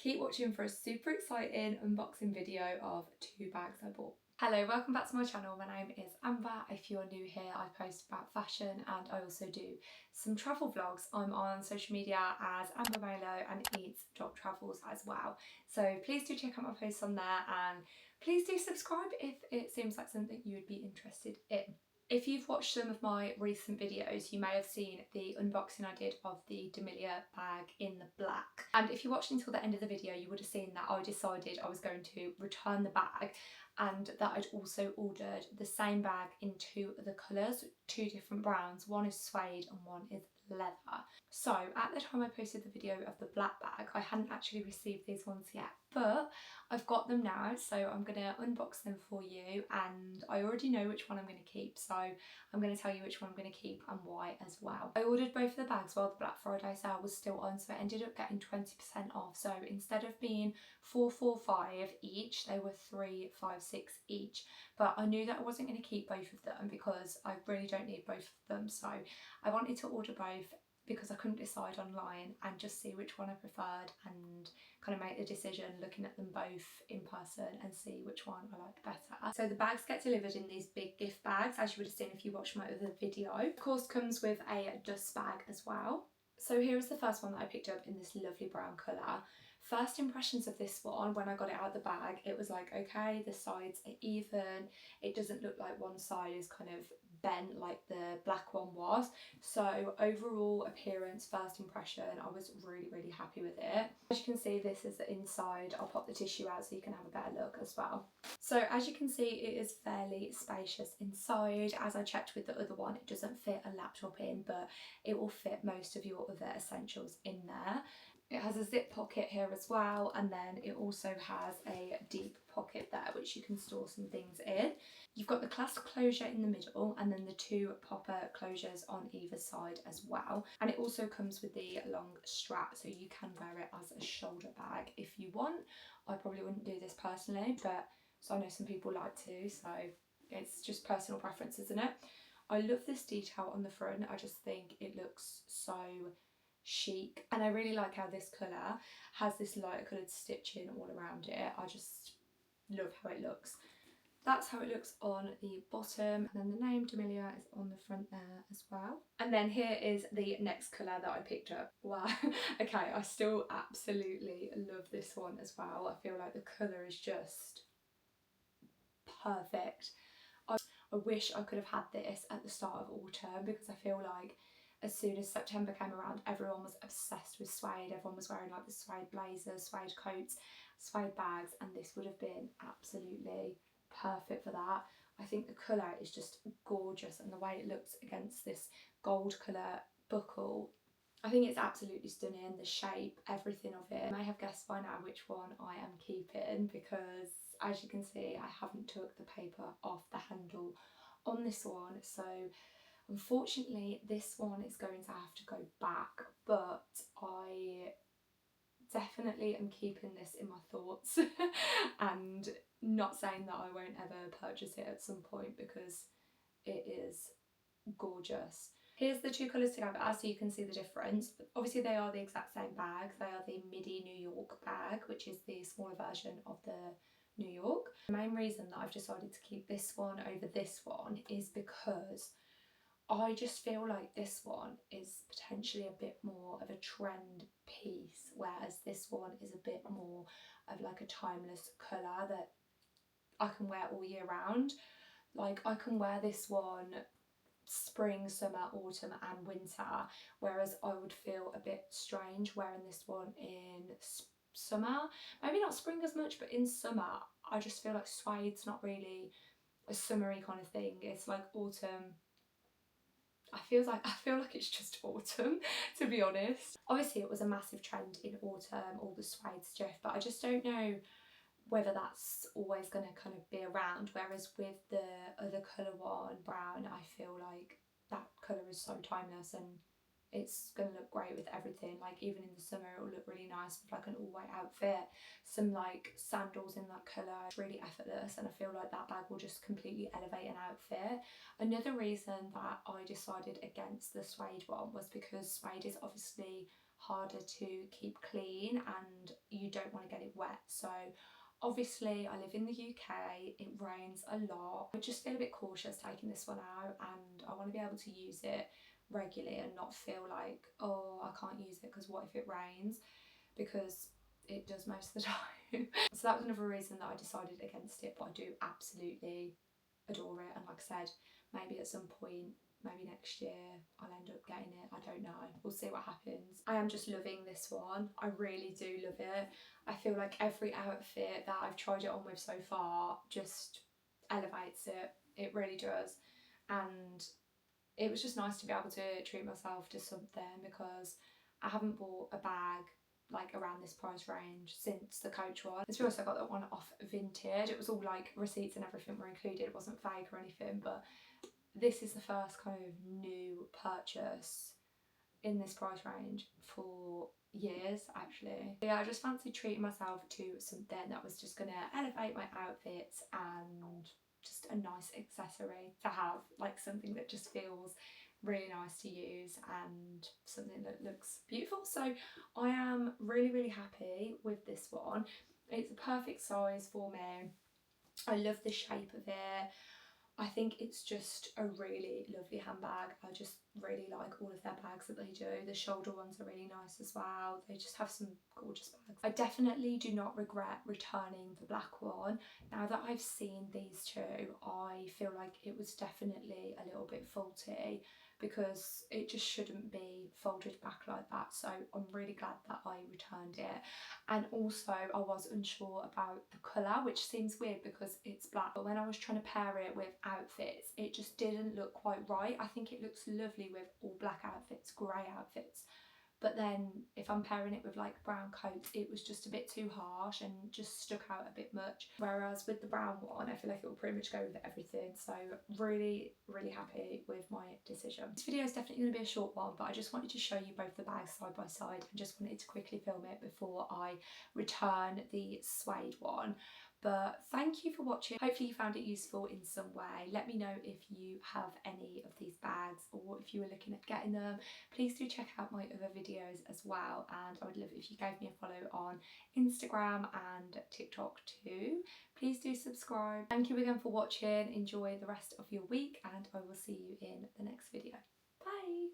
Keep watching for a super exciting unboxing video of 2 bags I bought. Hello, welcome back to my channel. My name is Amber. If you're new here, I post about fashion and I also do some travel vlogs. I'm on social media as Amber Molo and eats.travels as well. So please do check out my posts on there and please do subscribe if it seems like something you would be interested in. If you've watched some of my recent videos, you may have seen the unboxing I did of the DeMellier bag in the black. And if you watched until the end of the video, you would have seen that I decided I was going to return the bag and that I'd also ordered the same bag in 2 other colours, 2 different browns. One is suede and one is leather. So at the time I posted the video of the black bag, I hadn't actually received these ones yet, but I've got them now, so I'm going to unbox them for you and I already know which one I'm going to keep, so I'm going to tell you which one I'm going to keep and why as well. I ordered both of the bags while the Black Friday sale was still on, so I ended up getting 20% off. So instead of being $445 each, they were $356 each, but I knew that I wasn't going to keep both of them because I really don't need both of them, so I wanted to order both because I couldn't decide online and just see which one I preferred and kind of make the decision looking at them both in person and see which one I liked better. So the bags get delivered in these big gift bags, as you would have seen if you watched my other video. Of course, comes with a dust bag as well. So here is the first one that I picked up in this lovely brown colour. First impressions of this one, when I got it out of the bag, it was like, okay, the sides are even. It doesn't look like one side is kind of bent like the black one was. So overall appearance, first impression, I was really happy with it. As you can see, this is the inside. I'll pop the tissue out so you can have a better look as well. So as you can see, it is fairly spacious inside. As I checked with the other one, it doesn't fit a laptop in, but it will fit most of your other essentials in there. It has a zip pocket here as well, and then it also has a deep pocket there which you can store some things in. You've got the clasp closure in the middle and then the 2 popper closures on either side as well. And it also comes with the long strap, so you can wear it as a shoulder bag if you want. I probably wouldn't do this personally, but so I know some people like to, so it's just personal preference, isn't it? I love this detail on the front. I just think it looks so chic, and I really like how this colour has this light coloured stitching all around it. I just love how it looks. That's how it looks on the bottom, and then the name DeMellier is on the front there as well. And then here is the next colour that I picked up. Wow. Okay, I still absolutely love this one as well. I feel like the colour is just perfect. I wish I could have had this at the start of autumn, because I feel like as soon as September came around, everyone was obsessed with suede. Everyone was wearing like the suede blazers, suede coats, suede bags, and this would have been absolutely perfect for that. I think the colour is just gorgeous, and the way it looks against this gold colour buckle, I think it's absolutely stunning. The shape, everything of it. You may have guessed by now which one I am keeping, because as you can see, I haven't took the paper off the handle on this one, so unfortunately this one is going to have to go back, but I definitely am keeping this in my thoughts and not saying that I won't ever purchase it at some point, because it is gorgeous. Here's the 2 colours together, as so you can see the difference. Obviously they are the exact same bag. They are the Midi New York bag, which is the smaller version of the New York. The main reason that I've decided to keep this one over this one is because I just feel like this one is potentially a bit more of a trend piece, whereas this one is a bit more of like a timeless colour that I can wear all year round. Like I can wear this one spring, summer, autumn and winter, whereas I would feel a bit strange wearing this one in summer. Maybe not spring as much, but in summer I just feel like suede's not really a summery kind of thing. It's like autumn. I feel like it's just autumn, to be honest. Obviously it was a massive trend in autumn, all the suede stuff, but I just don't know whether that's always going to kind of be around, whereas with the other colour one, brown, I feel like that colour is so timeless and it's going to look great with everything. Like even in the summer it will look really nice with like an all white outfit, some like sandals in that colour. It's really effortless, and I feel like that bag will just completely elevate an outfit. Another reason that I decided against the suede one was because suede is obviously harder to keep clean and you don't want to get it wet. So obviously I live in the UK, it rains a lot. I just feel a bit cautious taking this one out, and I want to be able to use it regularly and not feel like, oh, I can't use it because what if it rains, because it does most of the time. So that was another reason that I decided against it, but I do absolutely adore it, and like I said, maybe at some point, maybe next year, I'll end up getting it. I don't know, we'll see what happens. I am just loving this one, I really do love it. I feel like every outfit that I've tried it on with so far just elevates it, it really does. And it was just nice to be able to treat myself to something, because I haven't bought a bag like around this price range since the Coach one. To be honest, I got that one off Vinted. It was all like receipts and everything were included, it wasn't fake or anything, but this is the first kind of new purchase in this price range for years actually. Yeah, I just fancied treating myself to something that was just gonna elevate my outfits and just a nice accessory to have, like something that just feels really nice to use and something that looks beautiful. So I am really happy with this one. It's a perfect size for me. I love the shape of it. I think it's just a really lovely handbag. I just really like all of their bags that they do. The shoulder ones are really nice as well. They just have some gorgeous bags. I definitely do not regret returning the black one. Now that I've seen these two, I feel like it was definitely a little bit faulty, because it just shouldn't be folded back like that. So I'm really glad that I returned it. And also I was unsure about the colour, which seems weird because it's black, but when I was trying to pair it with outfits, it just didn't look quite right. I think it looks lovely with all black outfits, grey outfits, but then if I'm pairing it with like brown coats, it was just a bit too harsh and just stuck out a bit much. Whereas with the brown one, I feel like it will pretty much go with everything. So really happy with my decision. This video is definitely going to be a short one, but I just wanted to show you both the bags side by side and just wanted to quickly film it before I return the suede one. But thank you for watching. Hopefully you found it useful in some way. Let me know if you have any of these bags or if you were looking at getting them. Please do check out my other videos as well, and I would love it if you gave me a follow on Instagram and TikTok too. Please do subscribe. Thank you again for watching. Enjoy the rest of your week, and I will see you in the next video. Bye!